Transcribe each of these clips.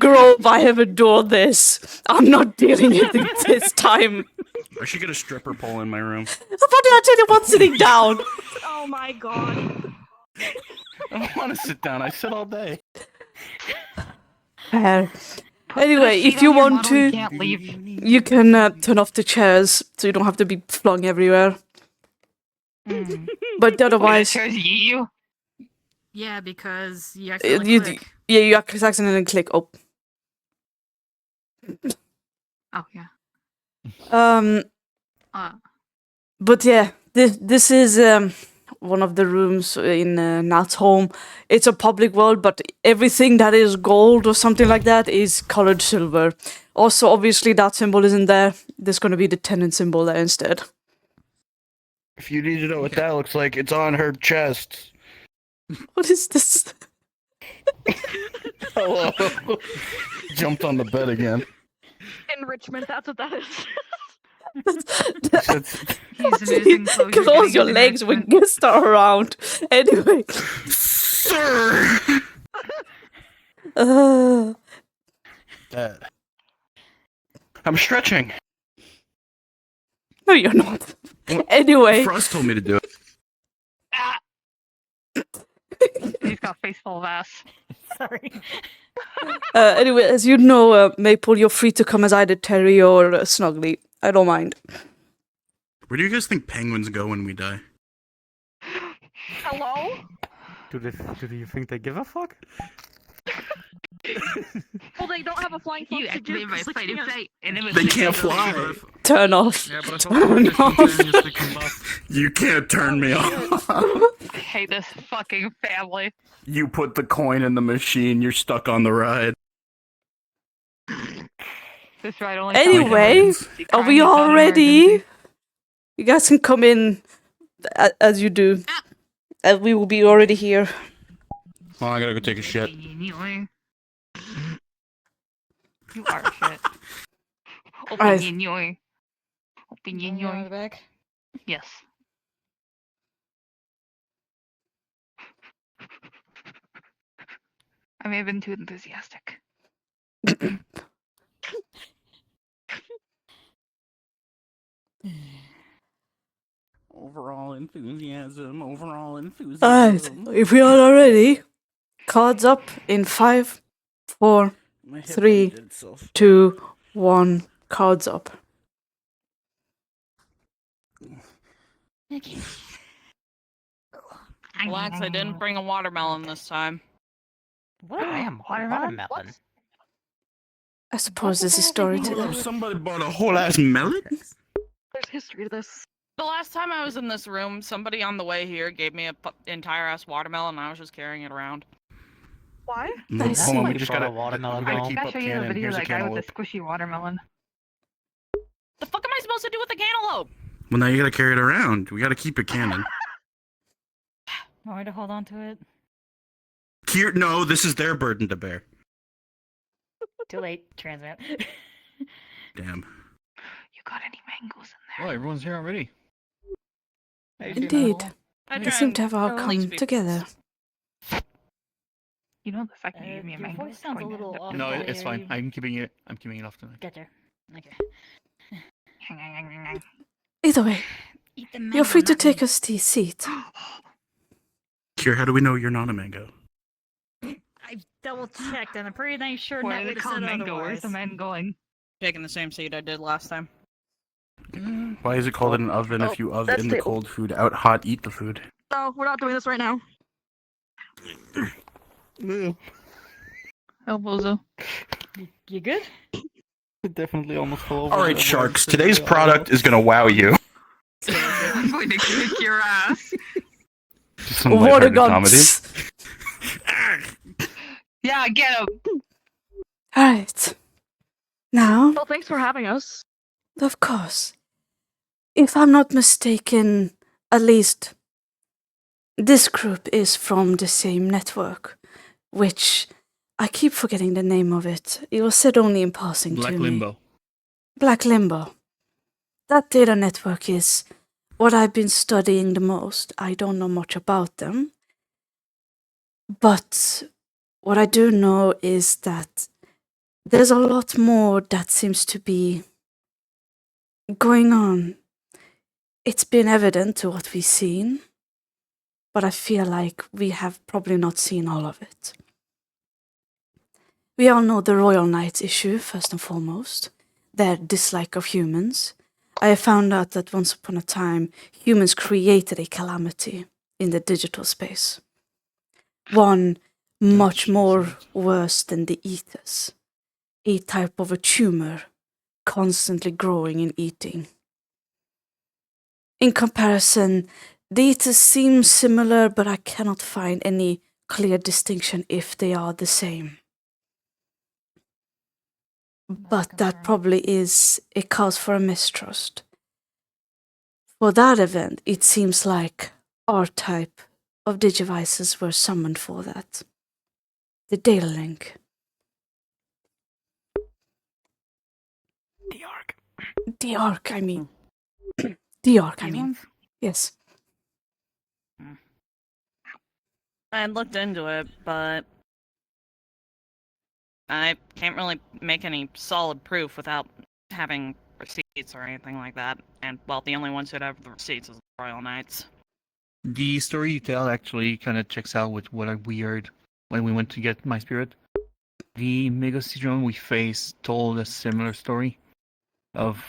Grove, I have endured this. I'm not dealing with it this time. I should get a stripper pole in my room. How about I tell you what's sitting down? Oh my god. I don't want to sit down. I sit all day. Fair. Put Anyway, the seat if you on your want model, you to, can't leave. you can turn off the chairs so you don't have to be flung everywhere. But Wait, otherwise, the chairs yeet you? Yeah, because you you, accidentally click. yeah, you accidentally click. Oh, Oh, yeah. But yeah, this is one of the rooms in Nat's home. It's a public world, but everything that is gold or something like that is colored silver. Also, obviously, that symbol isn't there. There's going to be the tenant symbol there instead. If you need to know what that looks like, it's on her chest. What is this? Hello. Jumped on the bed again. Enrichment, that's what that is. He's losing closure. Close your legs when guests are around. Anyway. Sir! Dad. I'm stretching. No, you're not. Anyway. Frost told me to do it. He's got a face full of ass. Sorry. Anyway, as you know, Maple, you're free to come as either Terry or Snuggly. I don't mind. Where do you guys think penguins go when we die? Hello? Do you think they give a fuck? Well, they don't have a flying fox You to do. activate my 'cause fight and flight. And They can't fly. Turn off. Yeah, but I Turn thought off. You can't turn me off. I hate this fucking family. You put the coin in the machine, you're stuck on the ride. This ride only Anyway, are we all ready? You guys can come in as you do. As we will be already here. Oh, I gotta go take a shit. You are shit. Alright. Opinion. Opinion. back. Yes. I may have been too enthusiastic. Overall enthusiasm. Alright, if we are all ready, cards up in 5, 4, 3, 2, 1. Cards up. Relax, I didn't bring a watermelon this time. What? I am watermelon. I suppose there's a story to Oh, that. somebody bought a whole ass melon? There's history to this. The last time I was in this room, somebody on the way here gave me a entire ass watermelon and I was just carrying it around. Why? Nice. Hold on, we just Brought gotta a watermelon we gotta home. keep I'll up show you the canon. video Here's of a that guy with cantaloupe. the squishy watermelon. The fuck am I supposed to do with the cantaloupe? Well, now you gotta carry it around. We gotta keep it canon. Want me to hold on to it? No, this is their burden to bear. Too late, transmit. Damn. You got any mangoes in Oh, there? everyone's here already. Indeed. I They try seem and to have all at come least be- together. You know the fact that you gave me a your mango voice is sounds a going to little end up off. in No, Oh, it's yeah, fine. you- I'm keeping it off tonight. Get there. Okay. Either way, Eat the you're free to take a seat. Kier, how do we know you're not a mango? I double checked and I'm pretty nice sure Why Nat do they would have call said mango? otherwise. Where's the man going? Taking the same seat I did last time. Why is it called an oven if you that's oven the the- cold food out hot, eat the food? No, we're not doing this right now. Oh, Bozo. You good? It definitely almost fell over. Alright, sharks, today's product is gonna wow you. I'm going to kick your ass. Just some Water lighthearted comedy. guns. Yeah, get him. Alright. Now, Well, thanks for having us. of course, if I'm not mistaken, at least this group is from the same network, which I keep forgetting the name of it. It was said only in passing Black to me. Limbo. Black Limbo. That data network is what I've been studying the most. I don't know much about them. But what I do know is that There's a lot more that seems to be going on. It's been evident to what we've seen, but I feel like we have probably not seen all of it. We all know the Royal Knights issue, first and foremost, their dislike of humans. I have found out that once upon a time, humans created a calamity in the digital space. One much more worse than the Ethers. A type of a tumor constantly growing and eating. In comparison, the Ethers seem similar, but I cannot find any clear distinction if they are the same. But that probably is a cause for a mistrust. For that event, it seems like our type of digivices were summoned for that. The data link. The Ark. The Ark, I mean. The Ark, I These mean. ones? Yes. I had looked into it, but I can't really make any solid proof without having receipts or anything like that. And, well, the only ones who'd have the receipts is the Royal Knights. The story you tell actually kind of checks out with what we heard when we went to get my spirit. The Megacedron we faced told a similar story of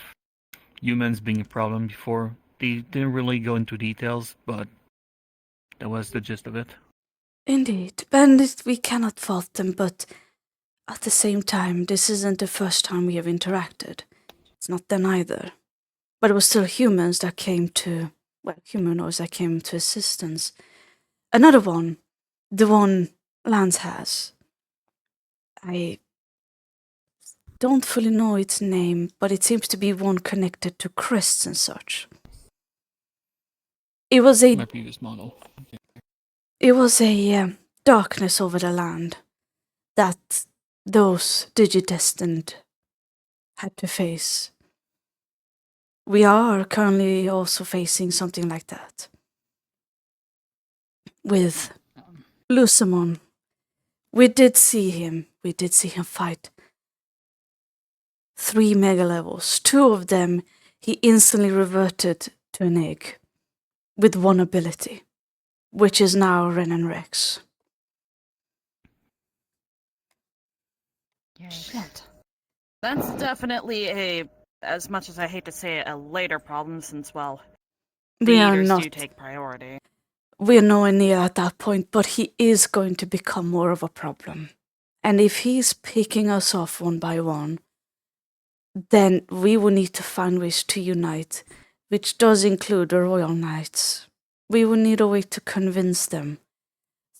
humans being a problem before. They didn't really go into details, but that was the gist of it. Indeed. And we cannot fault them, but at the same time, this isn't the first time we have interacted. It's not them either. But it was still humans that came to, well, humanoids that came to assistance. Another one, the one Lance has. I don't fully know its name, but it seems to be one connected to crests and such. It was My previous model. darkness over the land that those digidestined had to face. We are currently also facing something like that. With Lusamon. We did see him fight 3 mega levels. 2 of them he instantly reverted to an egg with one ability, which is now Ren and Rex. Shit. That's definitely as much as I hate to say it, a later problem since, well, the We are Eaters not. do take priority. We're nowhere near at that point, but he is going to become more of a problem. And if he's picking us off one by one, then we will need to find ways to unite, which does include the Royal Knights. We will need a way to convince them,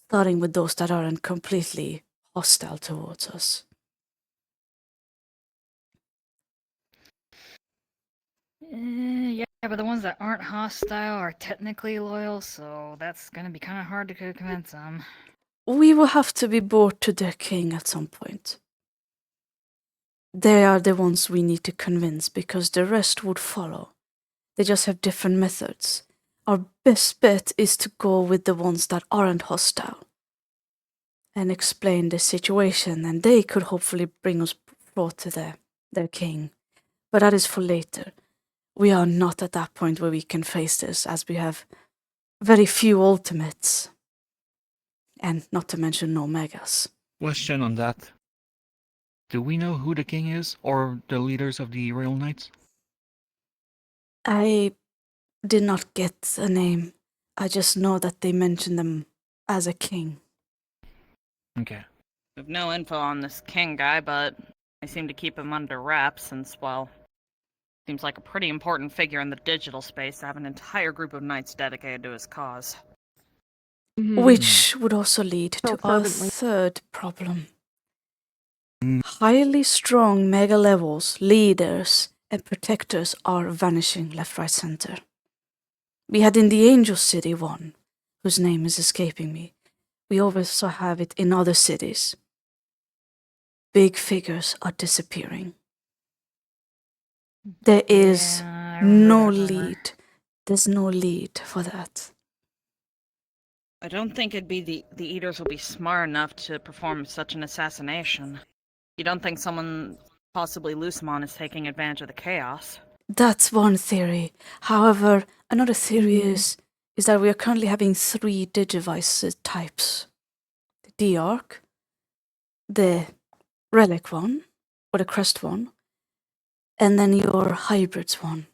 starting with those that aren't completely hostile towards us. Yeah, but the ones that aren't hostile are technically loyal, so that's gonna be kind of hard to convince them. We will have to be brought to their king at some point. They are the ones we need to convince because the rest would follow. They just have different methods. Our best bet is to go with the ones that aren't hostile and explain the situation, and they could hopefully bring us brought to their king. But that is for later. We are not at that point where we can face this, as we have very few ultimates. And not to mention no megas. Question on that. Do we know who the king is, or the leaders of the Royal Knights? I did not get a name. I just know that they mentioned them as a king. Okay. We have no info on this king guy, but I seem to keep him under wraps since, well, seems like a pretty important figure in the digital space to have an entire group of knights dedicated to his cause. Which would also lead to our fervently. third problem. Highly strong mega levels, leaders, and protectors are vanishing left, right, center. We had in the Angel City one, whose name is escaping me. We also have it in other cities. Big figures are disappearing. There is Yeah, I remember no that rumor. lead. There's no lead for that. I don't think it'd be the Eaters will be smart enough to perform such an assassination. You don't think someone, possibly Lucimon, is taking advantage of the chaos? That's one theory. However, another theory is that we are currently having 3 Digivice types. The D-Arc, the Relic one, or the Crest one, and then your Hybrids one.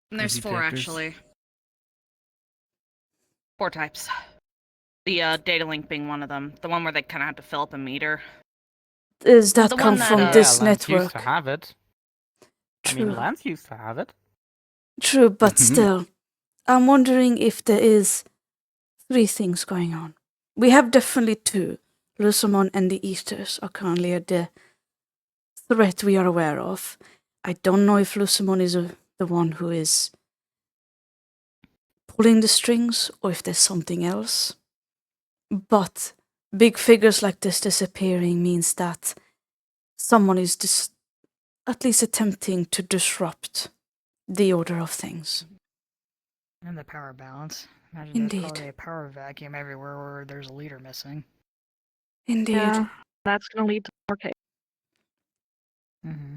And there's 4 Detectors. actually. 4 types. The data link being one of them. The one where they kind of had to fill up a meter. Does that The come one that, from yeah, this Lance used network? to have it. I True. mean, Lance used to have it. True, but Mhm. still, I'm wondering if there is 3 things going on. We have definitely 2. Lucimon and the Eaters are currently the threat we are aware of. I don't know if Lucimon is the one who is pulling the strings or if there's something else. But big figures like this disappearing means that someone is at least attempting to disrupt the order of things. And the power balance. Imagine Indeed. there's probably a power vacuum everywhere where there's a leader missing. Indeed. Yeah, that's gonna lead to more chaos. Mm-hmm.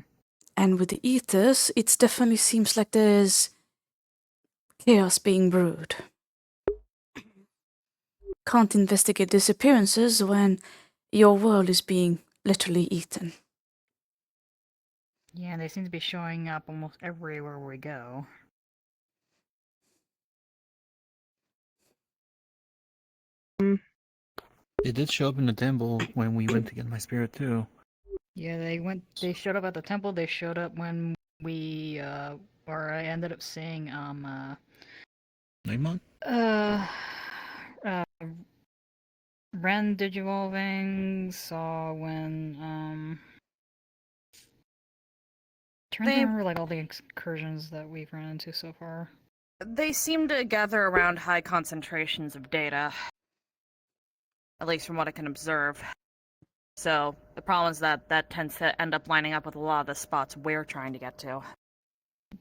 And with the Ethers, it definitely seems like there's chaos being brewed. Can't investigate disappearances when your world is being literally eaten. Yeah, they seem to be showing up almost everywhere we go. They did show up in the temple when we went to get my spirit too. Yeah, they showed up at the temple, they showed up when or I ended up seeing, Naimon? uh, Ren digivolving, saw when, trying to They- remember, like, all the excursions that we've run into so far. They seem to gather around high concentrations of data. At least from what I can observe. So, the problem is that tends to end up lining up with a lot of the spots we're trying to get to.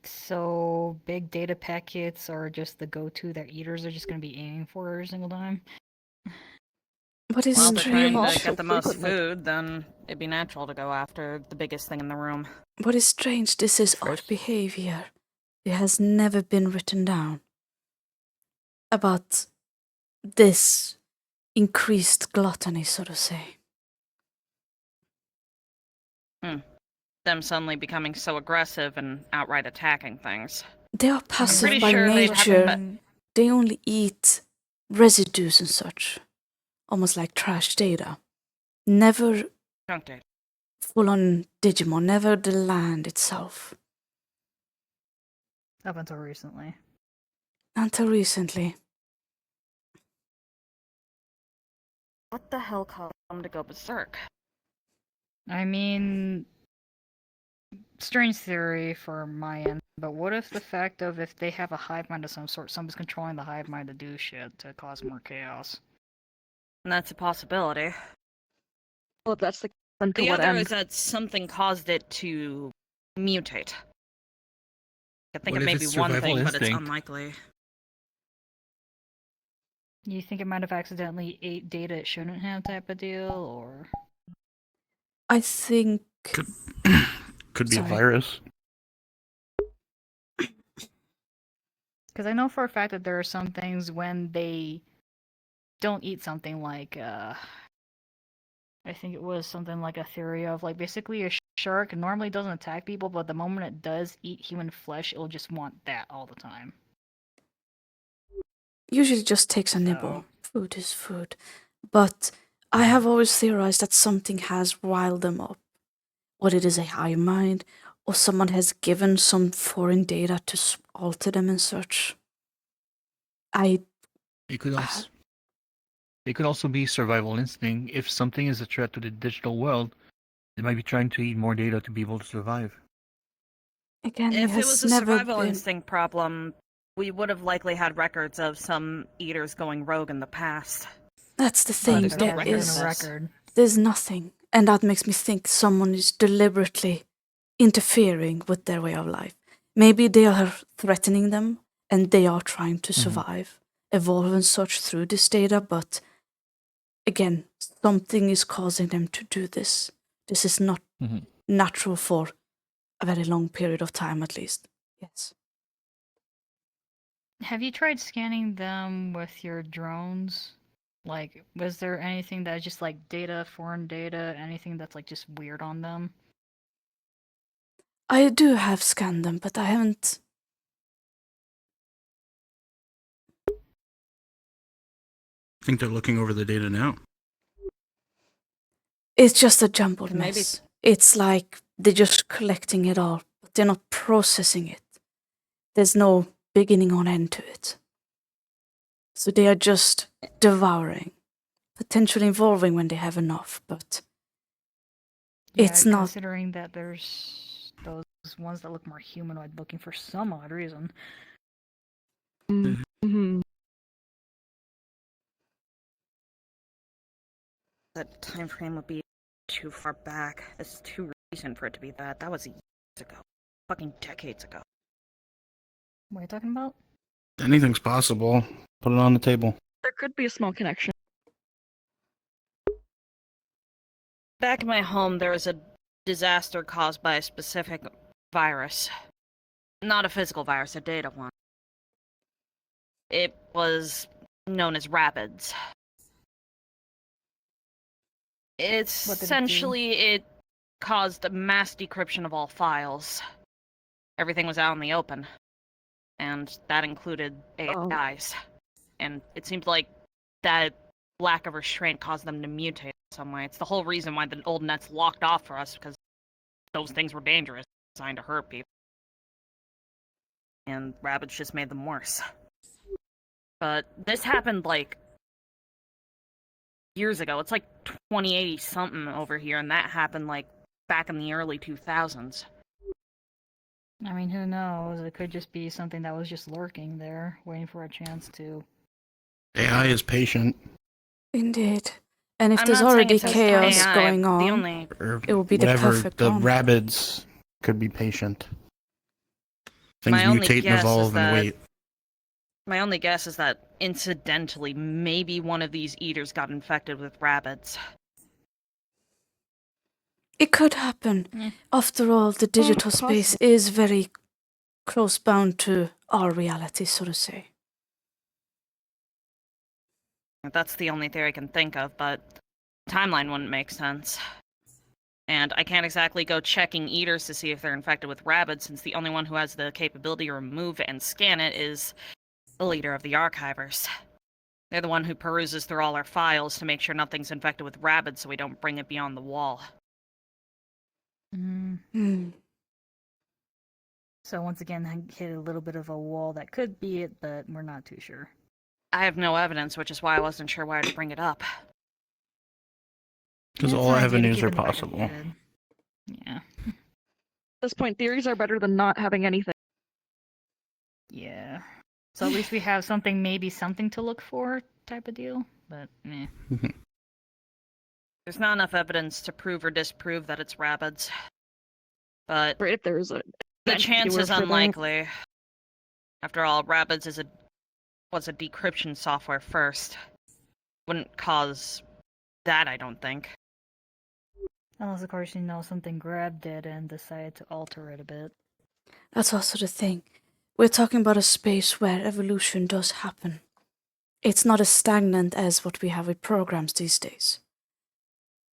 So, big data packets are just the go-to that eaters are just going to be aiming for every single time? What is Well, if they're trying strange? to get the most frequently. food, then it'd be natural to go after the biggest thing in the room. What is strange, this is odd First- behavior. It has never been written down. About this increased gluttony, so to say. Them suddenly becoming so aggressive and outright attacking things. They are passive pretty by sure they'd nature. happen, They only eat residues and such. Almost like trash data. Never Junk data. full on Digimon, never the land itself. Up until recently. Until recently. What the hell caused them to go berserk? I mean, strange theory for my end, but what if the fact of if they have a hive mind of some sort, someone's controlling the hive mind to do shit to cause more chaos? And that's a possibility. Well, that's the then to The what other end? is that something caused it to mutate. I think What it if may it's be one survival thing, but it's instinct? unlikely. You think it might have accidentally ate data it shouldn't have type of deal, or? I think Could be Sorry. a virus. Because I know for a fact that there are some things when they don't eat something like, I think it was something like a theory of, like, basically a shark normally doesn't attack people, but the moment it does eat human flesh, it'll just want that all the time. usually just takes a nibble. Food is food. But I have always theorized that something has riled them up. Whether it is a hive mind, or someone has given some foreign data to alter them and such. It could also be survival instinct. If something is a threat to the digital world, they might be trying to eat more data to be able to survive. Again, If it has was a never survival been. instinct problem, we would have likely had records of some eaters going rogue in the past. That's the thing. there's no There record of is. this. record. There's nothing. And that makes me think someone is deliberately interfering with their way of life. Maybe they are threatening them and they are trying to survive, evolve and such through this data, but again, something is causing them to do this, This is not Mhm. natural for a very long period of time, at least. Yes. Have you tried scanning them with your drones? Like, was there anything that's just like data, foreign data, anything that's like just weird on them? I do have scanned them, but I haven't. I think they're looking over the data now. It's just a jumbled Maybe- mess. It's like they're just collecting it all, but they're not processing it. There's no beginning or end to it. So they are just devouring, potentially involving when they have enough, but it's not. Considering that there's those ones that look more humanoid looking for some odd reason. Mm-hmm. That time frame would be too far back. It's too recent for it to be that. That was years ago. Fucking decades ago. What are you talking about? Anything's possible. Put it on the table. There could be a small connection. Back in my home, there was a disaster caused by a specific virus. Not a physical virus, a data one. It was known as Rapids. It's What did it do? essentially it caused a mass decryption of all files. Everything was out in the open. And that included AIs. And it seems like that lack of restraint caused them to mutate in some way. It's the whole reason why the old net's locked off for us, because those things were dangerous, designed to hurt people. And rabbits just made them worse. But this happened like years ago. It's like 2080 something over here, and that happened like back in the early 2000s. I mean, who knows? It could just be something that was just lurking there, waiting for a chance to. AI is patient. Indeed. And if I'm there's not saying already it's just chaos AI, going The on, only Or it will be the whatever. perfect The arm. rabbits could be patient. Things My only mutate and guess is evolve and that- wait. My only guess is that, incidentally, maybe one of these eaters got infected with rabbits. It could happen. Mm. After all, the digital space possible. is very close bound to our reality, so to say. That's the only theory I can think of, but timeline wouldn't make sense. And I can't exactly go checking eaters to see if they're infected with rabbits, since the only one who has the capability to remove and scan it is the leader of the archivers. They're the one who peruses through all our files to make sure nothing's infected with rabbits so we don't bring it beyond the wall. Hmm. So once again, I hit a little bit of a wall that could be it, but we're not too sure. I have no evidence, which is why I wasn't sure why to bring it up. Because It's all an idea to avenues keep are in the back of possible. your head. Yeah. At this point, theories are better than not having anything. Yeah. So at least we have something, maybe something to look for, type of deal. But eh. There's not enough evidence to prove or disprove that it's rabbits. But Right, if there's a the entity chance word is for that. unlikely. After all, rabbits was a decryption software first. Wouldn't cause that, I don't think. Unless, of course, something grabbed it and decided to alter it a bit. That's also the thing. We're talking about a space where evolution does happen. It's not as stagnant as what we have with programs these days.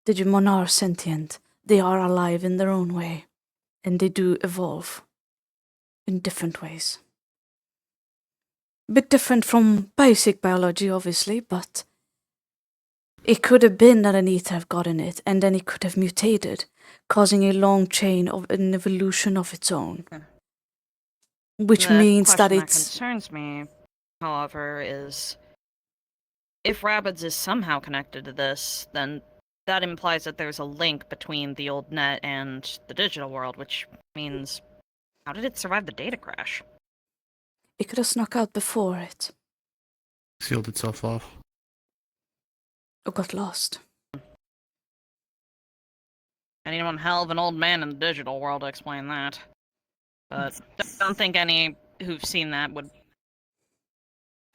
Digimon are sentient. They are alive in their own way. And they do evolve. In different ways. A bit different from basic biology, obviously, but it could have been that an ether have gotten it, and then it could have mutated, causing a long chain of an evolution of its own. Which The means that question it's... concerns me, however, is if rabbits is somehow connected to this, then that implies that there's a link between the old net and the digital world, which means how did it survive the data crash? It could have snuck out before it, Sealed itself off. or got lost. I need one hell of an old man in the digital world to explain that. But don't think any who've seen that would. If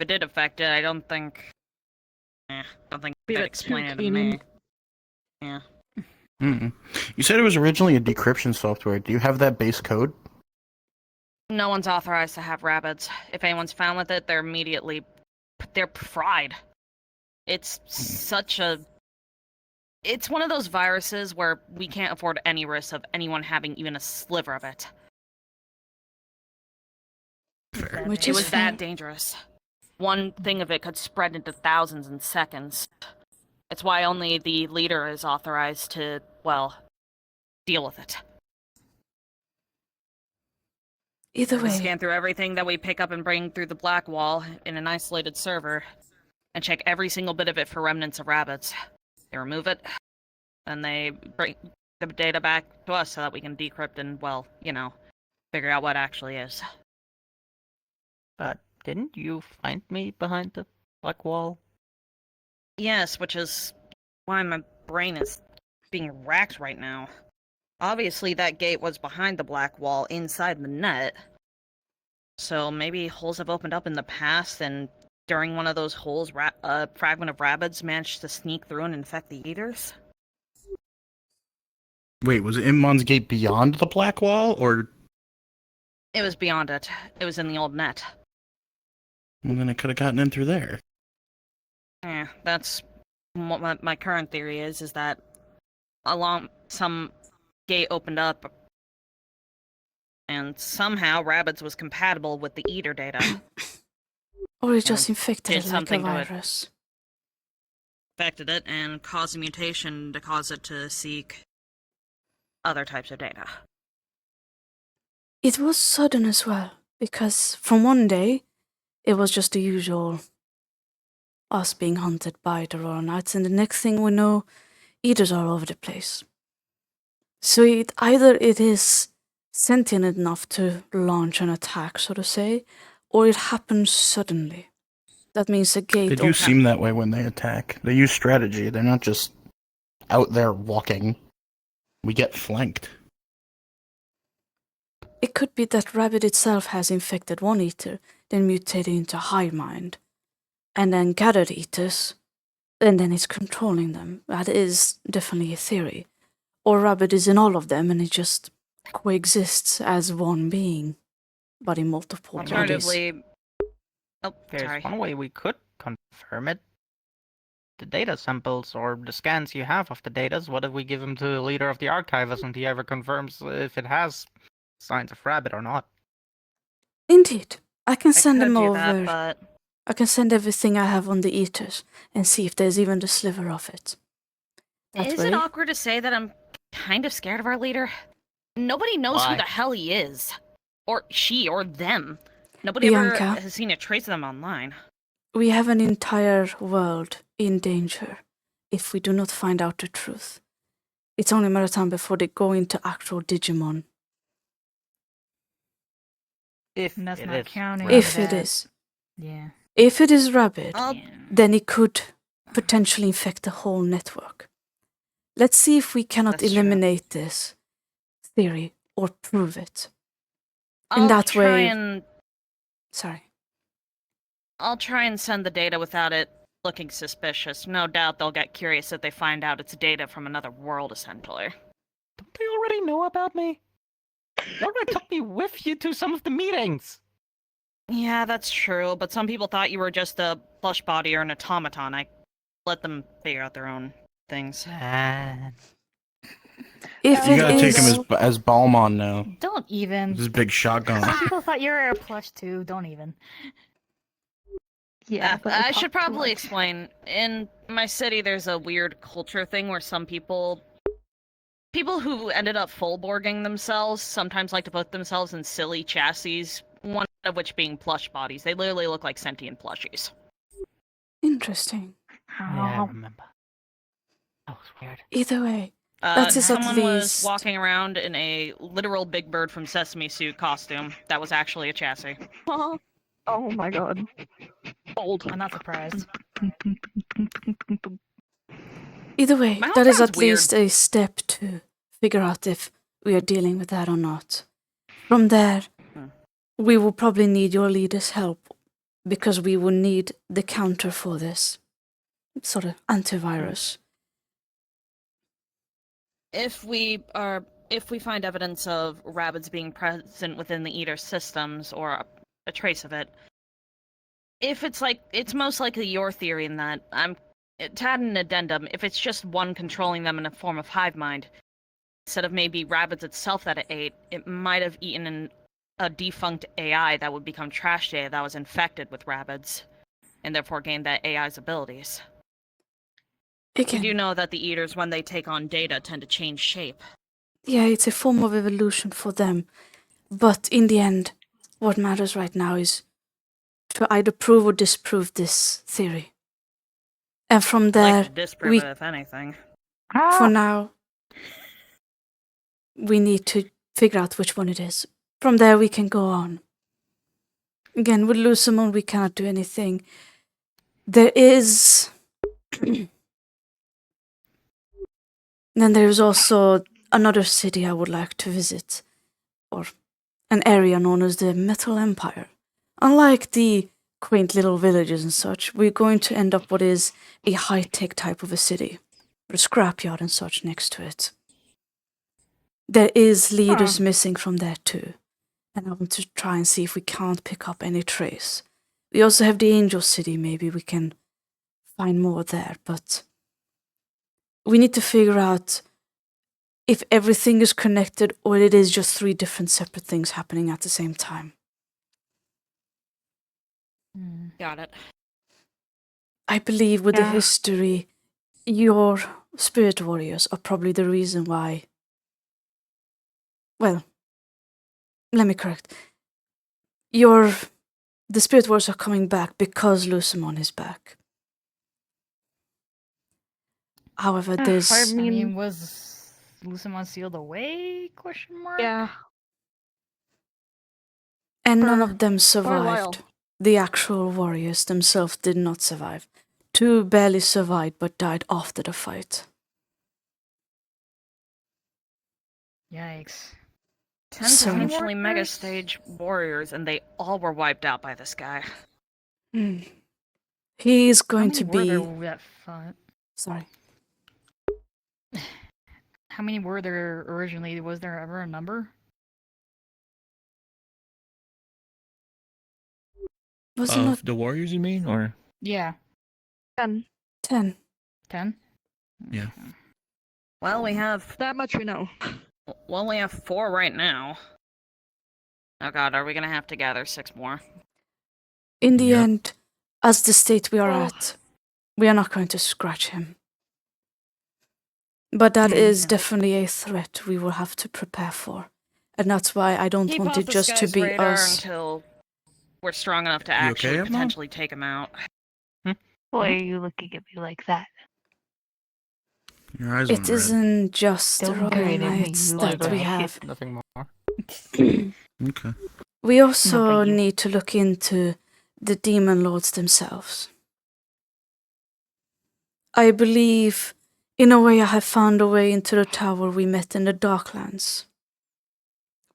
it did affect it, I don't think. Don't think Be they'd that explain too it to me. convenient. Yeah. Mm. You said it was originally a decryption software. Do you have that base code? No one's authorized to have rabbits. If anyone's found with it, they're fried. It's such a... It's one of those viruses where we can't afford any risk of anyone having even a sliver of it. Fair. Which It is was fair. that dangerous. One thing of it could spread into thousands in seconds. It's why only the leader is authorized to, well, deal with it. Either We way, scan through everything that we pick up and bring through the black wall in an isolated server, and check every single bit of it for remnants of rabbits. They remove it, and they bring the data back to us so that we can decrypt and, well, figure out what actually is. But didn't you find me behind the black wall? Yes, which is why my brain is being racked right now. Obviously, that gate was behind the black wall inside the net. So maybe holes have opened up in the past, and during one of those holes, a fragment of rabbits managed to sneak through and infect the eaters? Wait, was Immon's gate beyond the black wall, or It was beyond it. It was in the old net. well, then it could have gotten in through there? Yeah, that's what my current theory is that along some gate opened up, and somehow rabbits was compatible with the eater data. or it just infected did it like a something to it. virus. Affected it and caused a mutation to cause it to seek other types of data. It was sudden as well, because from one day, it was just the usual us being hunted by the Royal Knights, and the next thing we know, eaters are all over the place. So either it is sentient enough to launch an attack, so to say, or it happens suddenly. That means a gate They do opens. seem that way when they attack. They use strategy. They're not just out there walking. We get flanked. It could be that rabbit itself has infected one eater, then mutated into hive mind, and then gathered eaters, and then it's controlling them. That is definitely a theory. Or rabbit is in all of them and it just coexists as one being, but in multiple bodies. Alternatively, There's sorry. one way we could confirm it. The data samples or the scans you have of the data, what if we give them to the leader of the archives and he ever confirms if it has signs of rabbit or not? Indeed. I can I send could them do over. that, but I can send everything I have on the eaters and see if there's even the sliver of it. That is way, it awkward to say that I'm kind of scared of our leader? Nobody knows who Why? the hell he is. Or she, or them. Nobody Bianca. ever has seen a trace of them online. we have an entire world in danger if we do not find out the truth. It's only a matter of time before they go into actual Digimon. If And that's it not is counting rabbit. If it is. Yeah. If it is rabbit, I'll Yeah. then it could potentially infect the whole network. Let's see if we cannot That's true. eliminate this theory or prove it. I'll that try way- and Sorry. I'll try and send the data without it looking suspicious. No doubt they'll get curious if they find out it's data from another world, essentially. Don't they already know about me? You already took me with you to some of the meetings. Yeah, that's true, but some people thought you were just a plush body or an automaton. I let them figure out their own things. Man. If You it gotta take is, him as Balmon now. Don't even. With his big shotgun. Some people thought you were a plush too. Don't even. Yeah, but I talk should too probably much. explain. In my city, there's a weird culture thing where some people who ended up full-borging themselves sometimes like to put themselves in silly chassis, one of which being plush bodies. They literally look like sentient plushies. interesting. Yeah, I remember. That was weird. Either way, That is at Someone was least- walking around in a literal Big Bird from Sesame suit costume that was actually a chassis. Oh my god. Bold. I'm not surprised. either way, My that is hometown's at least a step to figure out if we are dealing with that or not. From there, we will probably need your leader's help because we will need the counter for this sort of antivirus. if we find evidence of rabbits being present within the Eater systems or a trace of it, if it's most likely your theory in that to add an addendum, if it's just one controlling them in a form of hive mind, instead of maybe rabbits itself that it ate, it might have eaten a defunct AI that would become trash data that was infected with rabbits, and therefore gained that AI's abilities. Again, We do know that the Eaters, when they take on data, tend to change shape. yeah, it's a form of evolution for them. But in the end, what matters right now is to either prove or disprove this theory. And from I'd there, like to disprove it, if anything. for now, we need to figure out which one it is. From there, we can go on. Again, with Lucimon, we cannot do anything. There is... Then there's also another city I would like to visit, or an area known as the Metal Empire. Unlike the quaint little villages and such, we're going to end up what is a high-tech type of a city, with a scrapyard and such next to it. There is leaders missing from there too, and I want to try and see if we can't pick up any trace. We also have the Angel City, maybe we can find more there, but we need to figure out if everything is connected or it is just 3 different separate things happening at the same time. Got it. I believe with the history, your spirit warriors are probably the reason why. Well, let me correct. The spirit warriors are coming back because Lucimon is back. However, there's... I mean, was Lucimon sealed away? Question mark. Yeah. And none For of them quite a while. survived. The actual warriors themselves did not survive. 2 barely survived but died after the fight. Yikes. 10 So- potentially mega stage warriors, and they all were wiped out by this guy. He is How going many to were be... there that fought? Sorry. How many were there originally? Was there ever a number? Was it not Of the warriors, you mean, or? Yeah. 10. 10? 10? Yeah. Well, we have That much we know. 4 right now. Oh god, are we gonna have to gather 6 more? In the Yep. end, as the state we are Oh. at, we are not going to scratch him. But that is Yeah. definitely a threat we will have to prepare for. And that's why I don't Keep want off it the just to guy's be radar us. until we're strong enough to You actually okay, Emma? potentially take him out. Why are you looking at me like that? Your eyes It went red. isn't just the Don't Royal grin at me, Knights you that little we shit. have. Nothing more. Okay. We also Not you. need to look into the demon lords themselves. I believe, in a way, I have found a way into the tower we met in the Darklands.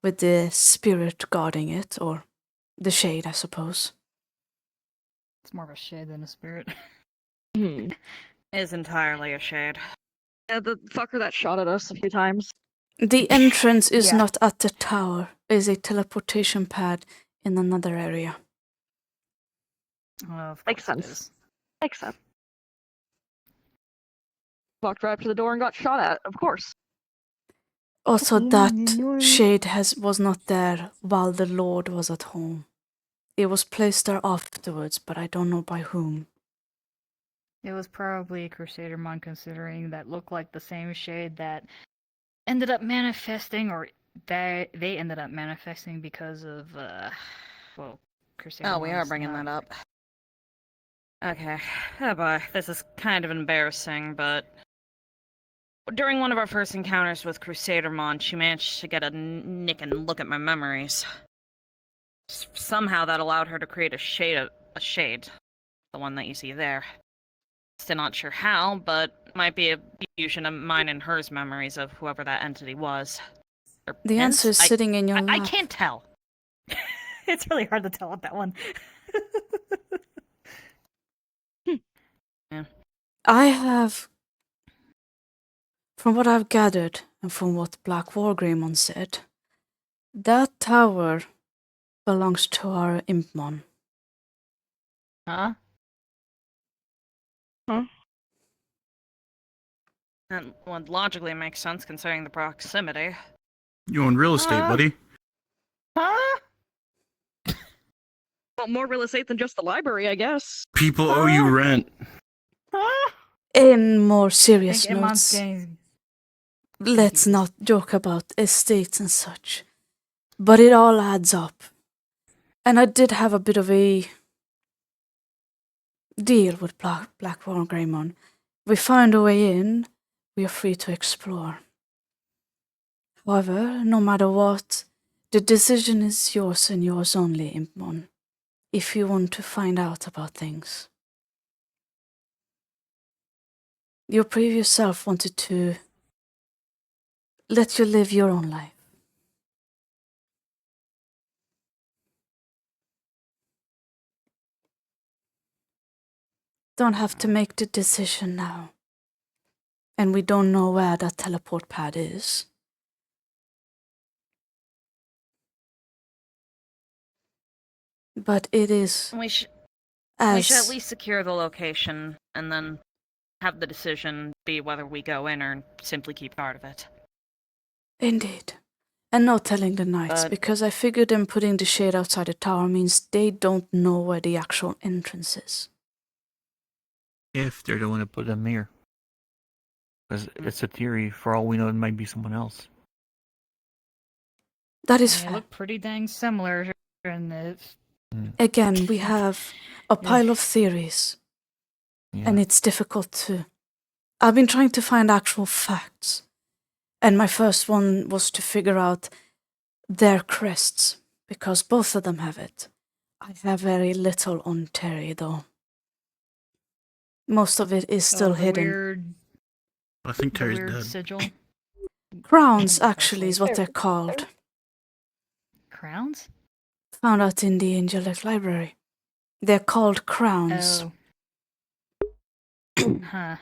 With the spirit guarding it, or the shade, I suppose. It's more of a shade than a spirit. Hmm. Is entirely a shade. Yeah, the fucker that shot at us a few times. The entrance is Yeah. not at the tower, it is a teleportation pad in another area. Of Makes course it sense. is. Makes sense. Walked right up to the door and got shot at, of course. Also, that shade was not there while the Lord was at home. It was placed there afterwards, but I don't know by whom. It was probably a Crusader Mon, considering that looked like the same shade that ended up manifesting, or they ended up manifesting because of, well, Crusader Oh, we are Mon's bringing not- that up. Okay. Oh boy, this is kind of embarrassing, but during one of our first encounters with Crusader Mon, she managed to get a nick and look at my memories. Somehow that allowed her to create a shade. The one that you see there. Still not sure how, but might be a fusion of mine and hers memories of whoever that entity was. Or The answer is ents? sitting in your lap. I can't tell. It's really hard to tell with that one. I have From what I've gathered, and from what Black Wargreymon said, that tower belongs to our Impmon. Huh? And would logically makes sense considering the proximity. You own real estate, Huh? buddy. Huh? Well, more real estate than just the library, I guess. People owe you rent. Huh? In more I serious think Iman's notes, getting let's confused. not joke about estates and such. But it all adds up. And I did have a bit of a deal with Blackthorn Greymon. We found a way in, we are free to explore. However, no matter what, the decision is yours and yours only, Impmon, if you want to find out about things. Your previous self wanted to let you live your own life. Don't have to make the decision now. And we don't know where that teleport pad is. But it is We should as at least secure the location and then have the decision be whether we go in or simply keep part of it. indeed. And no telling the knights, But- because I figured them putting the shade outside the tower means they don't know where the actual entrance is. If they're the one that put them here. Because it's a theory. For all we know, it might be someone else. That is They fair. look pretty dang similar, and it's Again, we have a pile of theories, Yeah. and it's difficult to. I've been trying to find actual facts, and my first one was to figure out their crests, because both of them have it. I have very little on Terry, though. Most of it is still the hidden. Weird, I think the Terry's weird dead. sigil. Crowns, That's actually, is what they're called. Crowns? Found out in the Angelic Library. They're called crowns. Oh. Huh.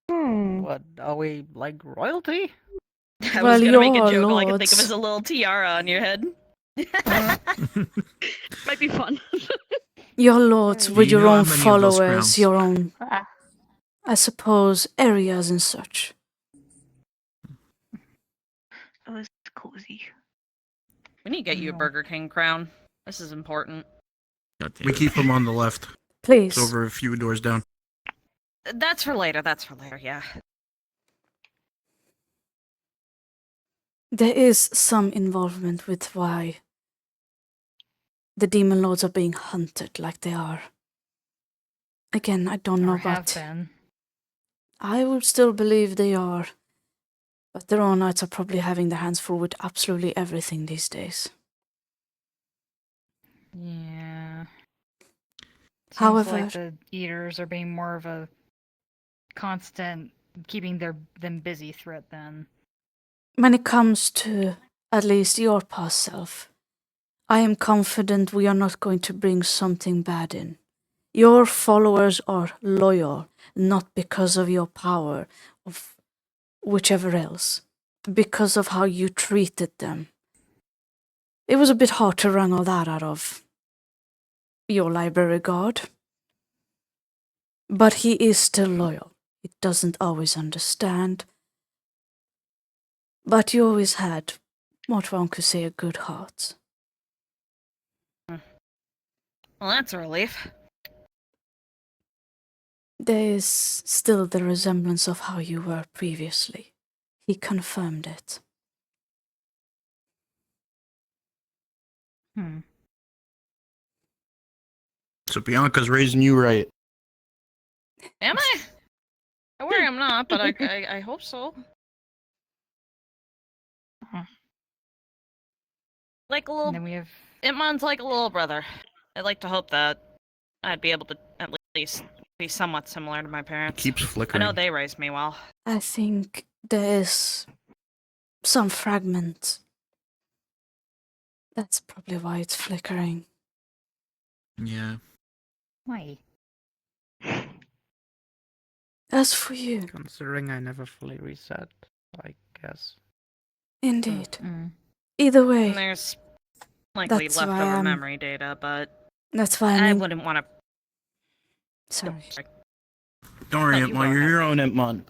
What, are we like royalty? I Well, was gonna make a you're joke all I could think of lords. is a little tiara on your head. Might be fun. Your lords Do with you your know how own many of those followers, crowns? your own, Ah, I suppose, areas and such. it was cozy. We need to get you a No. Burger King crown. This is important. God damn We it. keep him on the left. Please. It's over a few doors down. That's for later, yeah. There is some involvement with why the demon lords are being hunted like they are. Again, I don't know, Or have but been. I would still believe they are. But their own knights are probably having their hands full with absolutely everything these days. Yeah. Seems However- like the eaters are being more of a constant keeping them busy threat than. When it comes to at least your past self, I am confident we are not going to bring something bad in. Your followers are loyal, not because of your power, of whichever else, because of how you treated them. It was a bit hard to wrangle that out of your library guard. But he is still loyal. He doesn't always understand. But you always had, what one could say, a good heart. Well, that's a relief. There is still the resemblance of how you were previously. He confirmed it. So Bianca's raising you right. Am I? I worry I'm not, but I hope so. Like a And little. then we have. Itmon's like a little brother. I'd like to hope that I'd be able to at least be somewhat similar to my It parents. keeps I flickering. know they raised me well. I think there is some fragment. That's probably why it's flickering. Yeah. Why? As for you, Considering I never fully reset. I guess. Indeed. Mm. Either And way, there's likely That's why leftover I'm- memory data, but that's why I I'm. wouldn't want to. Sorry. Don't worry, No, you Impmon. go You're ahead. your own Impmon.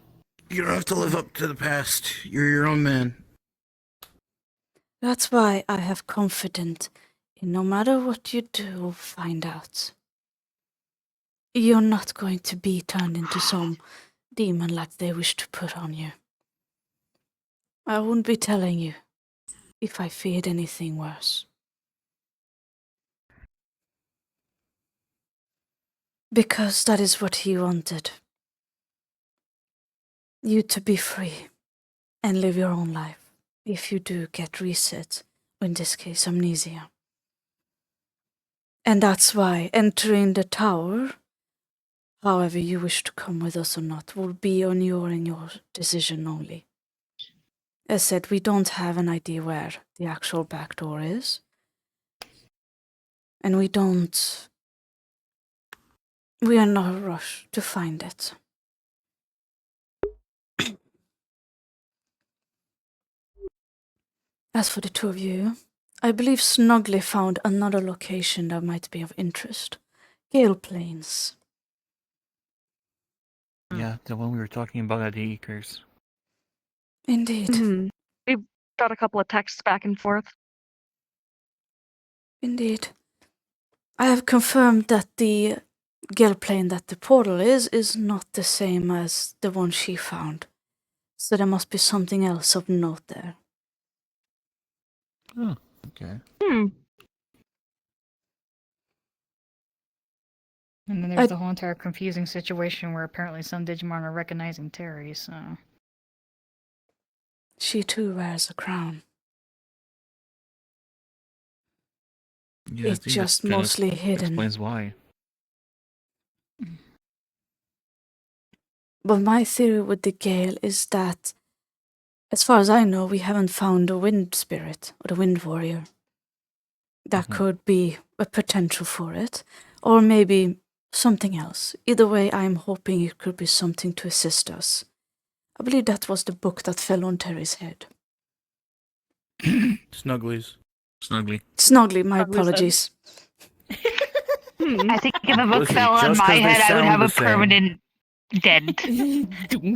You don't have to live up to the past. You're your own man. That's why I have confidence in no matter what you do or find out, you're not going to be turned into some demon like they wish to put on you. I wouldn't be telling you if I feared anything worse. Because that is what he wanted. You to be free and live your own life. If you do get reset, or in this case, amnesia. And that's why entering the tower, however you wish to come with us or not, will be on your and your decision only. As said, we don't have an idea where the actual back door is. And we are in no rush to find it. As for the two of you, I believe Snuggly found another location that might be of interest. Gale Plains. Yeah, the one we were talking about at the acres. Indeed. Mhm. We've got a couple of texts back and forth. Indeed. I have confirmed that the Gale plane that the portal is not the same as the one she found. So there must be something else of note there. Oh, okay. And then I- there's the whole entire confusing situation where apparently some Digimon are recognizing Terry, so. She too wears a crown. Yeah, I It's think just that kinda mostly hidden. explains why. But my theory with the Gale is that, as far as I know, we haven't found a wind spirit or the wind warrior. That Mhm. could be a potential for it. Or maybe something else. Either way, I'm hoping it could be something to assist us. I believe that was the book that fell on Terry's head. Snugglies. Snuggly. Snuggly, my Snuggly said. apologies. Hmm. I think if a book Listen, fell on just my 'cause they head, I would sound have the a same. permanent dent.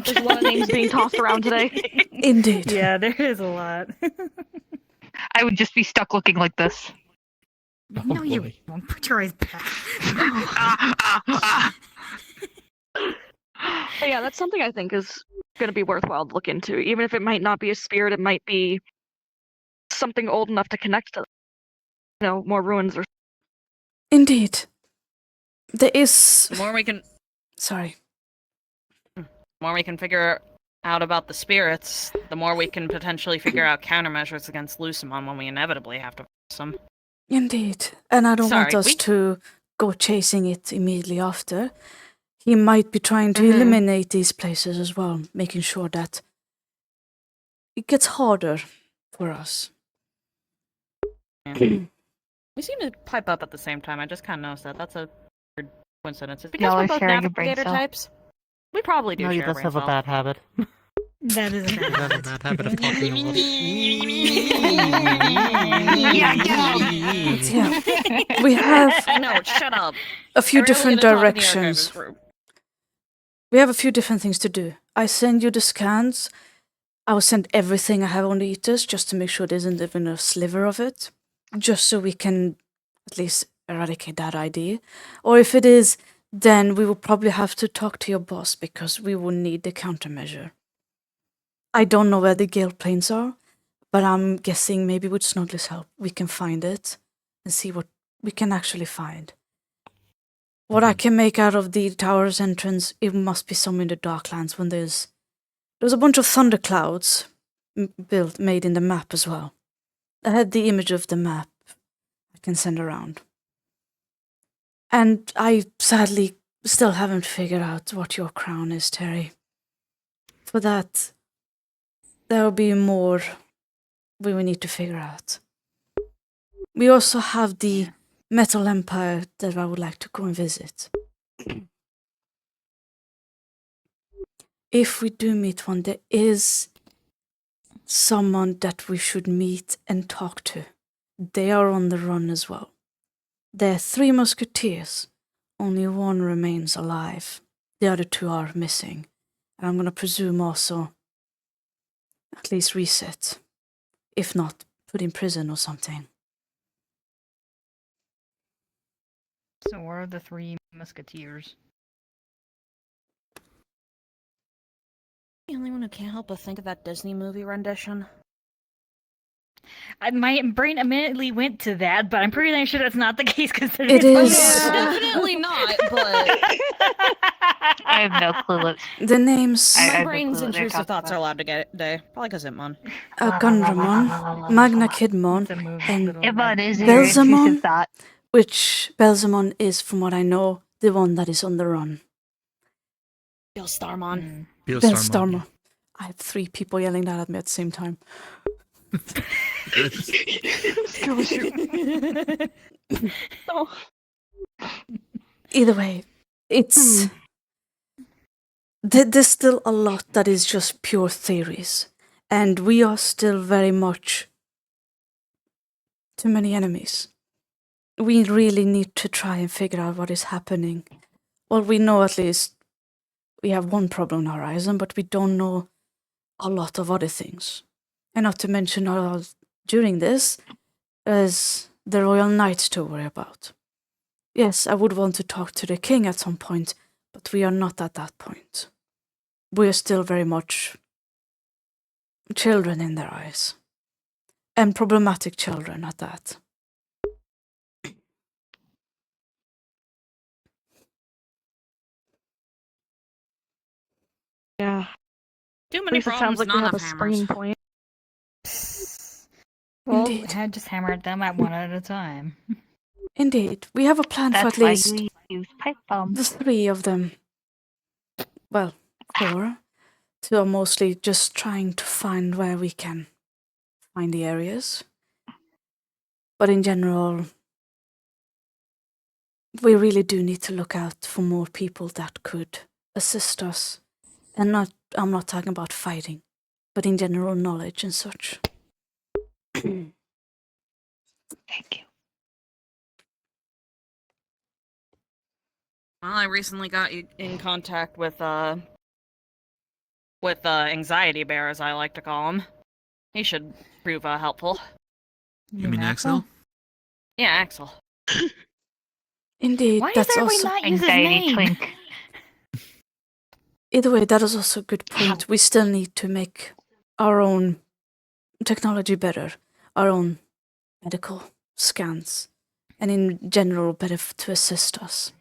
There's a lot of names being tossed around today. Indeed. Yeah, there is a lot. I would just be stuck looking like this. No, you boy. won't. Put your eyes back. But yeah, that's something I think is going to be worthwhile to look into. Even if it might not be a spirit, it might be something old enough to connect to, more ruins or. Indeed. There is. The more we can, Sorry. figure out about the spirits, the more we can potentially figure out countermeasures against Lucimon when we inevitably have to face them. Indeed. And I don't want Sorry, us we- to go chasing it immediately after. He might be trying to Mhm. eliminate these places as well, making sure that it gets harder for us. We seem to pipe up at the same time. I just kind of noticed that. That's a weird coincidence. Is it because Y'all we're are both sharing a brain navigator cell. types? We probably do No, he share does brain have a cell. bad habit. That is a He bad has a habit. bad habit of talking a lot. Yeah, We have I know, shut up. a few I rarely different get to talk in the directions. archivist room. We have a few different things to do. I send you the scans. I will send everything I have on the Eaters just to make sure there isn't even a sliver of it. Just so we can at least eradicate that idea. Or if it is, then we will probably have to talk to your boss because we will need the countermeasure. I don't know where the Gale planes are, but I'm guessing maybe with Snuggly's help we can find it and see what we can actually find. What I can make out of the tower's entrance, it must be somewhere in the Darklands when there's a bunch of thunderclouds made in the map as well. I had the image of the map I can send around. And I sadly still haven't figured out what your crown is, Terry. For that, there will be more we will need to figure out. We also have the Metal Empire that I would like to go and visit. If we do meet one, there is someone that we should meet and talk to. They are on the run as well. There are 3 musketeers. Only one remains alive. The other 2 are missing. And I'm gonna presume also at least reset. If not, put in prison or something. So where are the 3 musketeers? The only one who can't help but think of that Disney movie rendition. My brain immediately went to that, but I'm pretty sure that's not the case because It is. Definitely not, but I have no clue what. The names I my have no brain's clue what they're intrusive talking thoughts about. are allowed to get today. Probably because Hitmon. Gundramon, Magna Kidmon, It's a movie. and little Ibon red- is your Belzamon? intrusive thought. which Belzamon is, from what I know, the one that is on the run. Bill Starmon. Mm. Bellstormer. I have 3 people yelling that at me at the same time. Either way, it's... There's still a lot that is just pure theories. And we are still very much too many enemies. We really need to try and figure out what is happening. Well, we know at least we have one problem on the horizon, but we don't know a lot of other things. And not to mention, during this, there's the Royal Knights to worry about. Yes, I would want to talk to the king at some point, but we are not at that point. We are still very much children in their eyes. And problematic children at that. Yeah. Too At many least it problems, sounds like not we have a enough springing hammers. point. Well, Indeed. just hammer at them at one at a time. Indeed, we have a plan for That's at why least we use pipe bombs. the 3 of them. Well, 4. 2 are mostly just trying to find where we can find the areas. But in general, we really do need to look out for more people that could assist us. And I'm not talking about fighting, but in general knowledge and such. Thank you. Well, I recently got in contact with Anxiety Bear, as I like to call him. He should prove helpful. You mean Axel? Yeah, Axel. Indeed, Why that's does everybody also... not use his Anxiety name? twink. Either way, that is also a good point. We still need to make our own technology better, our own medical scans, and in general better to assist us.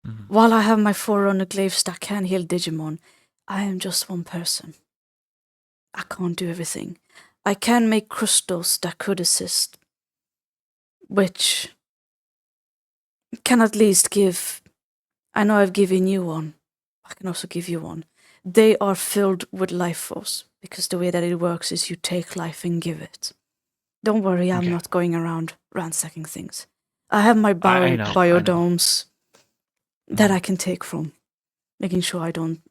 Mhm. While I have my Forerunner glaives that can heal Digimon, I am just one person. I can't do everything. I can make crystals that could assist, which can at least give... I know I've given you one. I can also give you one. They are filled with life force, because the way that it works is you take life and give it. Don't worry, I'm Okay. not going around ransacking things. I have my I know. biodomes that Mhm. I can take from, making sure I don't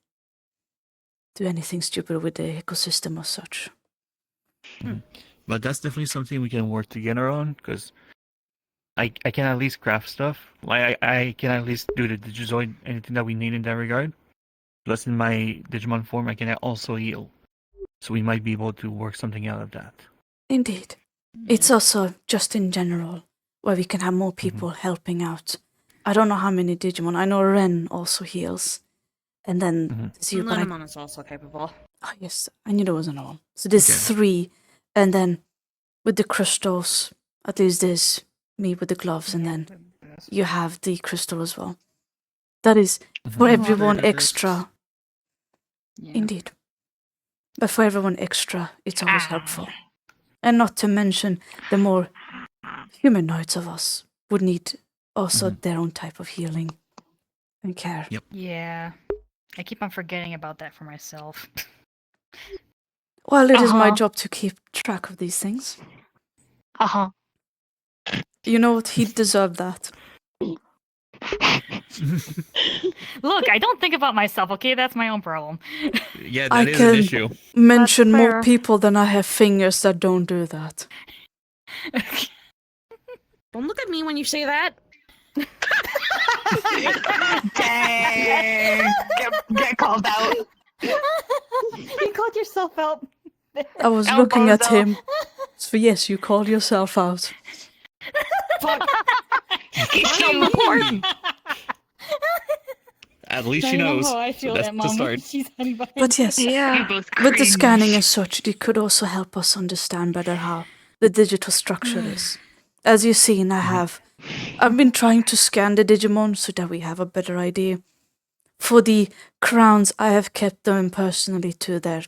do anything stupid with the ecosystem or such. But that's definitely something we can work together on, because I can at least craft stuff. Like I can at least do the Digizoid, anything that we need in that regard. Plus in my Digimon form, I can also heal. So we might be able to work something out of that. Indeed. It's also just in general where we can have more people helping out. I don't know how many Digimon. I know Ren also heals. And then there's you, but Linamon is also capable. Oh, yes, I knew there was another one. So there's Okay. 3, and then with the crystals, at least there's me with the gloves, and then you have the crystal as well. That is for Mhm. everyone Upgraded extra. Yeah. Indeed. But for everyone extra, it's always helpful. And not to mention, the more humanoids of us would need also their own type of healing and care. Yep. Yeah. I keep on forgetting about that for myself. Well, it is my Uh-huh. job to keep track of these things. Uh-huh. You know what? He deserved that. Look, I don't think about myself, okay? That's my own problem. Yeah, I that is can an issue. mention more fair. people than I have fingers that don't do that. Don't look at me when you say that. Dang! Get called out. You called yourself out. I was Elbows looking at out. him. So yes, you called yourself out. He's so important. At least Now she you know knows. how I So feel that's that the mom when start. she's hiding behind But yes, You Yeah. both with the scanning cringe. and such, it could also help us understand better how the digital structure is. As you've seen, I've been trying to scan the Digimon so that we have a better idea. For the crowns, I have kept them personally to their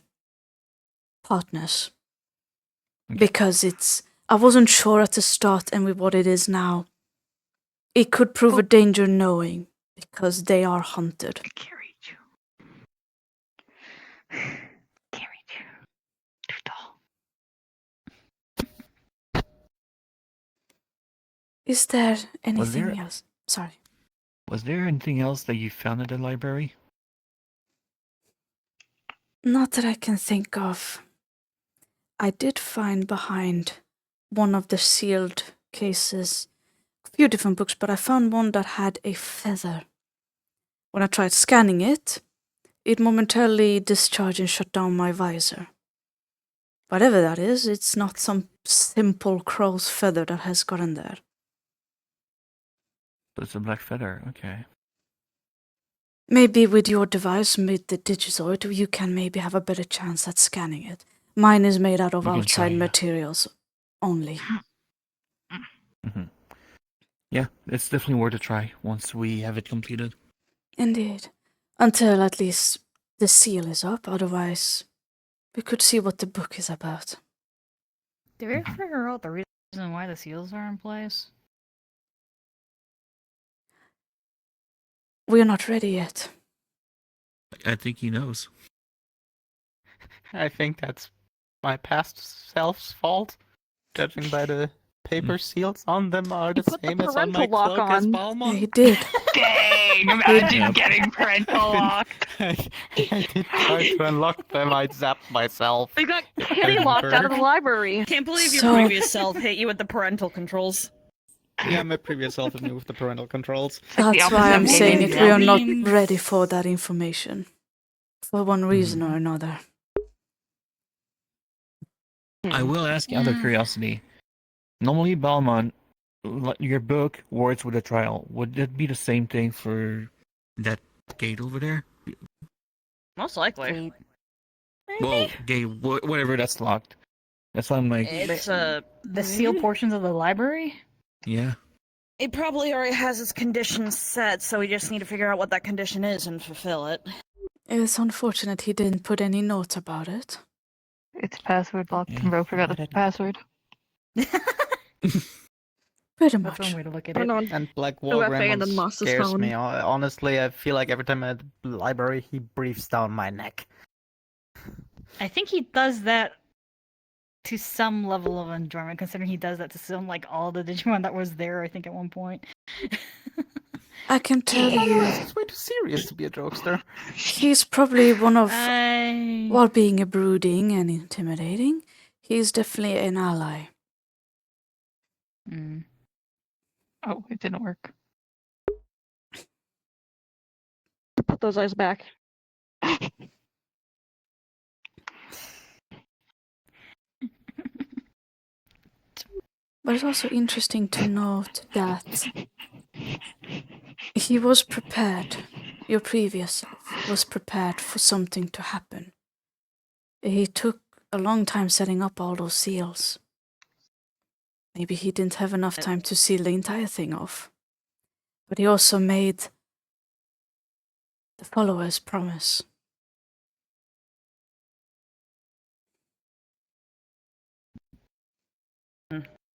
partners. Okay. Because I wasn't sure at the start, and with what it is now, it could prove a danger knowing, because they are hunted. Carry you. Carry you. Too tall. Is there anything there- else? Sorry. Was there anything else that you found at the library? Not that I can think of. I did find behind one of the sealed cases a few different books, but I found one that had a feather. When I tried scanning it, it momentarily discharged and shut down my visor. Whatever that is, it's not some simple crow's feather that has gotten there. So it's a black feather. Okay. Maybe with your device, with the Digizoid, you can maybe have a better chance at scanning it. Mine is made out of We can outside try, yeah. materials only. Hmm. Yeah, it's definitely worth a try once we have it completed. Indeed. Until at least the seal is up, otherwise we could see what the book is about. Did we ever figure out the reason why the seals are in place? We're not ready yet. I think he knows. I think that's my past self's fault. Judging by the paper seals on them are the put the same as on my parental lock cloak as on. Yeah, he Balmont. did. Dang! Imagine Yep. getting parental locked. I did try to unlock them, I zapped myself. They got kitty locked out of the library. Can't believe your So- previous self hit you with the parental controls. Yeah, my previous self had moved the parental controls. the That's opposite why of I'm gaming saying it. We are not means- ready for that information. For one reason or another. I will ask out of Yeah. curiosity. Normally, Balmont, your book works with a trial. Would it be the same thing for? That gate over there? Most likely. Well, gay, whatever that's locked. That's why I'm like, It's The seal portions of the library? Yeah. it probably already has its conditions set, so we just need to figure out what that condition is and fulfill it. It's unfortunate he didn't put any notes about it. It's password locked, Yeah, and Bro forgot I the didn't. Pretty password. That's much. one way to look at I don't it. know. And Black OFA Wall and then lost his scares phone. me. Honestly, I feel like every time I'm at the library, he breathes down my neck. I think he does that to some level of enjoyment, considering he does that to some, like, all the Digimon that was there, I think, at one point. I can tell you, It's way too serious to be a jokester. he's probably one of, I... while being a brooding and intimidating, he's definitely an ally. Mm. Oh, it didn't work. Put those eyes back. But it's also interesting to note that he was prepared. Your previous self was prepared for something to happen. He took a long time setting up all those seals. Maybe he didn't have enough time to seal the entire thing off. But he also made the followers promise.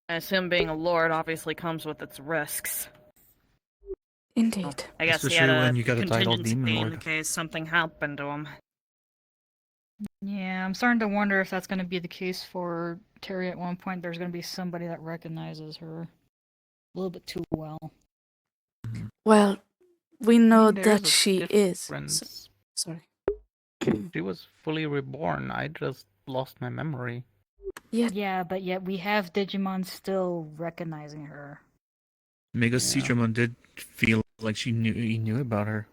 I assume being a lord obviously comes with its risks. Indeed. I guess he Especially had a when you got a title contingency Demon in Lord. the case something happened to him. Yeah, I'm starting to wonder if that's going to be the case for Terry at one point. There's going to be somebody that recognizes her a little bit too well. Well, We know There that is a she is. difference. Sorry. She was fully reborn. I just lost my memory. Yet Yeah, but yet we have Digimon still recognizing her. Mega Yeah. Seedramon did feel like he knew about her,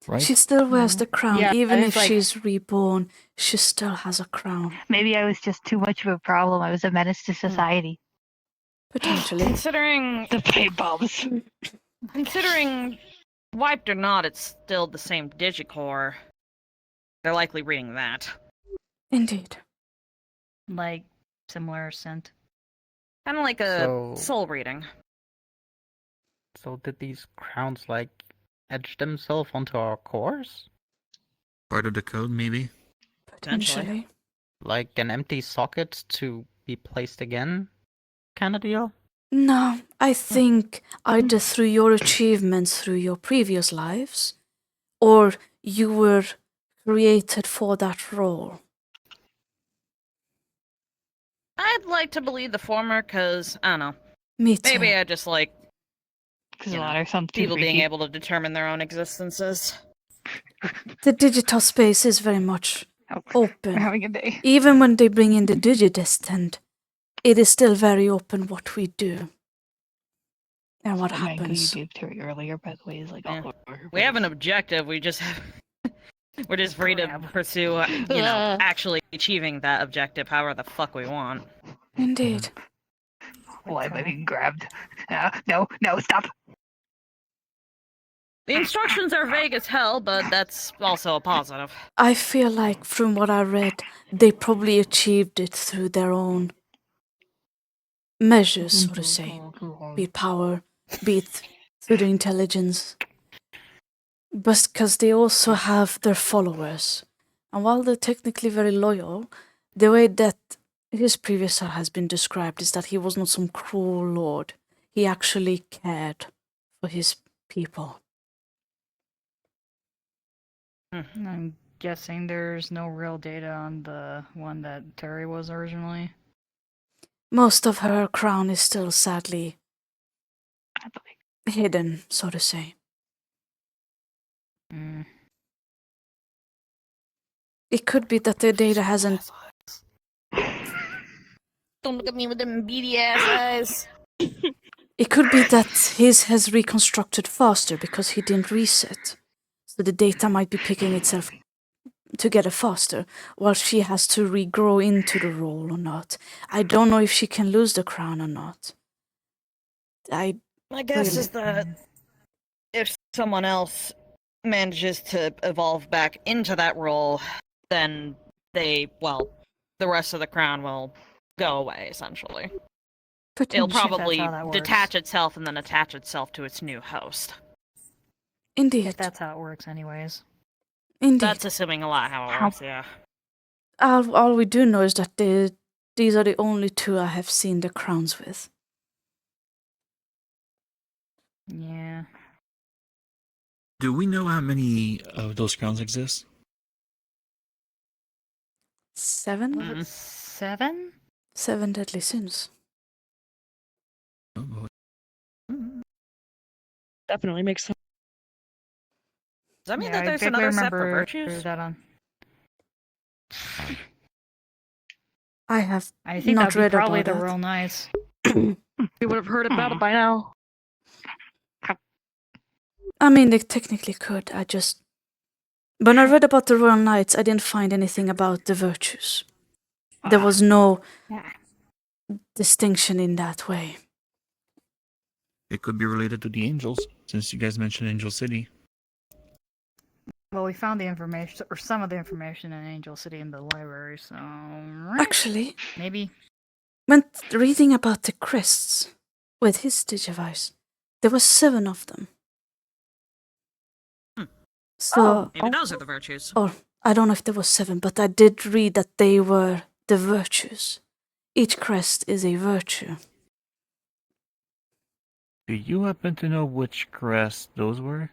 right? she still wears the crown. Yeah, Even it's if like- she's reborn, she still has a crown. Maybe I was just too much of a problem. I was a menace to society. Potentially. Considering The pipe bombs. considering wiped or not, it's still the same Digicore. They're likely reading that. Indeed. Like, similar scent. Kind of like a So- soul reading. So did these crowns like etch themselves onto our cores? Part of the code, maybe. Potentially. Like an empty socket to be placed again? Kind of deal? No, I think either through your achievements through your previous lives, or you were created for that role. I'd like to believe the former, because, I don't know. Me too. Maybe I just like Because You a know, lot sounds too people being freaky. able to determine their own existences. The digital space is very much Oh, we're open. having a day. Even when they bring in the Digidestined, it is still very open what we do. And what That mango you happens. gave Terry earlier, by the way, is like Yeah. all over her We have an face. objective, we just have... We're just free to Crap. pursue, actually achieving that objective however the fuck we want. Indeed. Why am I being grabbed? No, stop! The instructions are vague as hell, but that's also a positive. I feel like from what I read, they probably achieved it through their own measures, so to say. Be it power, be it through the intelligence. But because they also have their followers. And while they're technically very loyal, the way that his previous son has been described is that he was not some cruel lord. He actually cared for his people. I'm guessing there's no real data on the one that Terry was originally. Most of her crown is still sadly I believe. hidden, so to say. Mm. It could be that the data hasn't. Don't look at me with them beady ass eyes. It could be that his has reconstructed faster because he didn't reset. So the data might be picking itself together faster, while she has to regrow into the role or not. I don't know if she can lose the crown or not. My guess Really? is that if someone else manages to evolve back into that role, then the rest of the crown will go away, essentially. It'll Potentially. probably how that works. detach itself and then attach itself to its new host. Indeed. If that's how it works, anyways. Indeed. That's assuming a lot how it How- works, yeah. All we do know is that these are the only two I have seen the crowns with. Yeah. Do we know how many of those crowns exist? 7? Mm. 7? 7 deadly sins. Oh, boy. Definitely makes sense. Does that mean Yeah, that I there's vaguely another set for remember virtues? that on. I have I think not that'd be read probably about the that. Royal Knights. We would have heard about it by now. I mean, they technically could. When I read about the Royal Knights, I didn't find anything about the virtues. There was no distinction in that way. It could be related to the angels, since you guys mentioned Angel City. Well, we found the information, or some of the information in Angel City in the library, so. Actually, Maybe. when reading about the crests with his Digivice, there were 7 of them. So, Maybe those are the virtues. I don't know if there was 7, but I did read that they were the virtues. Each crest is a virtue. Do you happen to know which crest those were?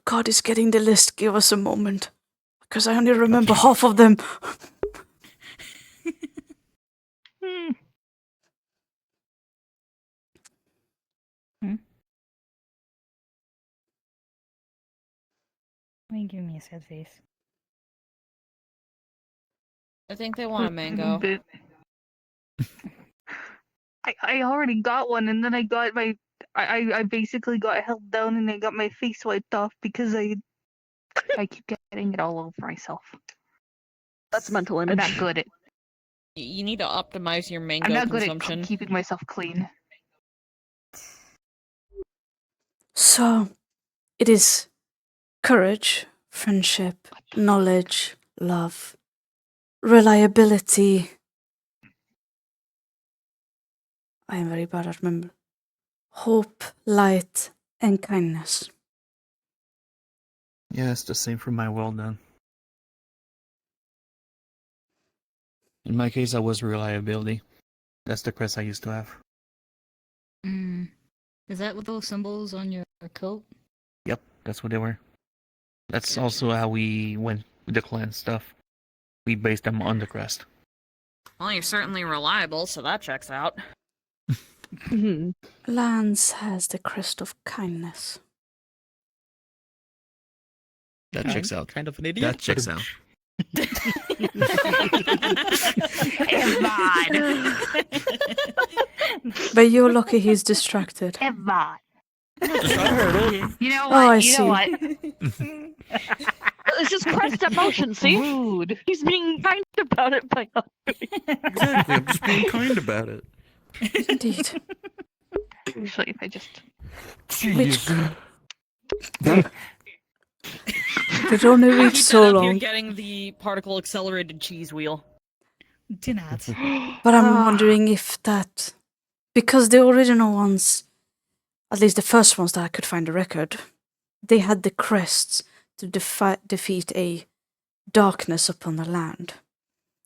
God is getting the list. Give us a moment. Because I only remember half of them. Why are you giving me a sad face? I think they want a mango. But I already got one, and then I got my I basically got held down, and I got my face wiped off because I keep getting it all over myself. That's mental I'm image. not good at You need to optimize your mango I'm not good at consumption. keeping myself clean. So, it is courage, friendship, knowledge, love, reliability. I am very bad at remember. Hope, light, and kindness. Yeah, it's the same for my world then. In my case, I was reliability. That's the crest I used to have. Mm. Is that what those symbols on your coat? Yep, that's what they were. That's Gotcha. also how we went with the clan stuff. We based them on the crest. Well, you're certainly reliable, so that checks out. Lance has the crest of kindness. That checks out. Kind of an idiot. That checks out. But you're lucky he's distracted. Evan. Oh, You know what? I You know see. what? It's just crest emotion, see? Rude. He's being kind about it by not doing it. Exactly, I'm just being kind about it. Indeed. Actually, if I just Which could only reach Keep so that up, you're long. getting the particle accelerated cheese wheel. Do not. But I'm wondering if that, because the original ones, at least the first ones that I could find a record, they had the crests to defeat a darkness upon the land.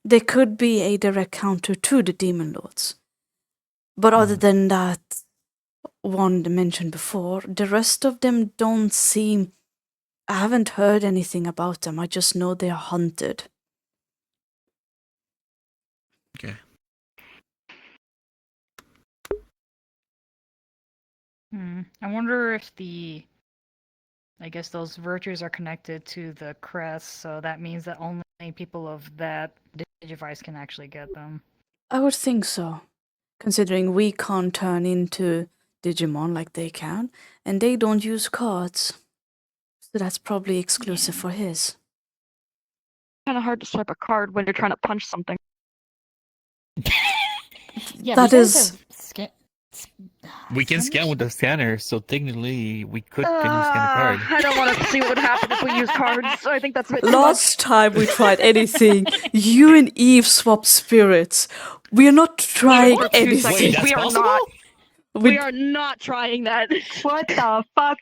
They could be a direct counter to the demon lords. But other than that one mentioned before, the rest of them don't seem. I haven't heard anything about them. I just know they are hunted. Okay. I wonder if I guess those virtues are connected to the crest, so that means that only people of that digivice can actually get them. I would think so, considering we can't turn into Digimon like they can, and they don't use cards. So that's probably exclusive for his. Kind of hard to swipe a card when you're trying to punch something. Yeah, That but you guys is- have We can scan with the scanner, so technically we could can scan a card. I don't want to see what would happen if we use cards. I think that's a bit too much. Last time we tried anything, you and Eve swapped spirits. We are not trying For 2 anything. seconds. that's We are possible? not. We- We are not trying that. what the fuck?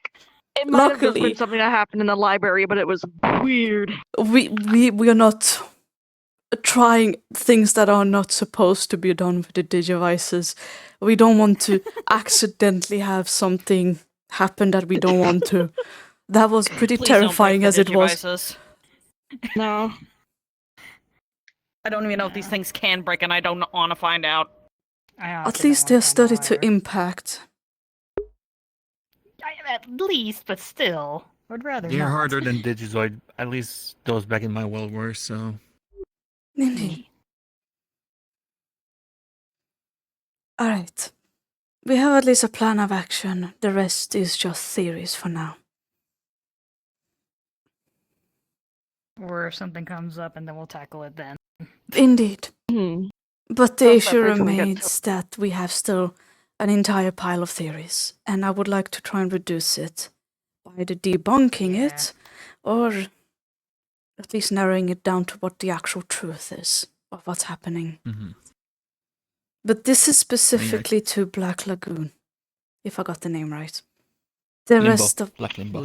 It might have just Luckily- been something that happened in the library, but it was weird. we are not trying things that are not supposed to be done with the digivices. We don't want to accidentally have something happen that we don't want to. That was pretty Please don't break terrifying the as it was. digivices. No. I don't even know if these things can break, and I don't want to find out. At least they're studied to impact. At least, but still, I'd rather They're not. harder than Digizoid. At least those back in my world were, so. Indeed. Alright. We have at least a plan of action. The rest is just theories for now. Or if something comes up, and then we'll tackle it then. Indeed. Hmm. But the Cross that issue bridge when we get to remains that we have still an entire pile of theories, and I would like to try and reduce it by either debunking Yeah. it or at least narrowing it down to what the actual truth is of what's happening. Mm-hmm. But this is specifically to Black Lagoon, if I got the name right. The rest of Black Limbo.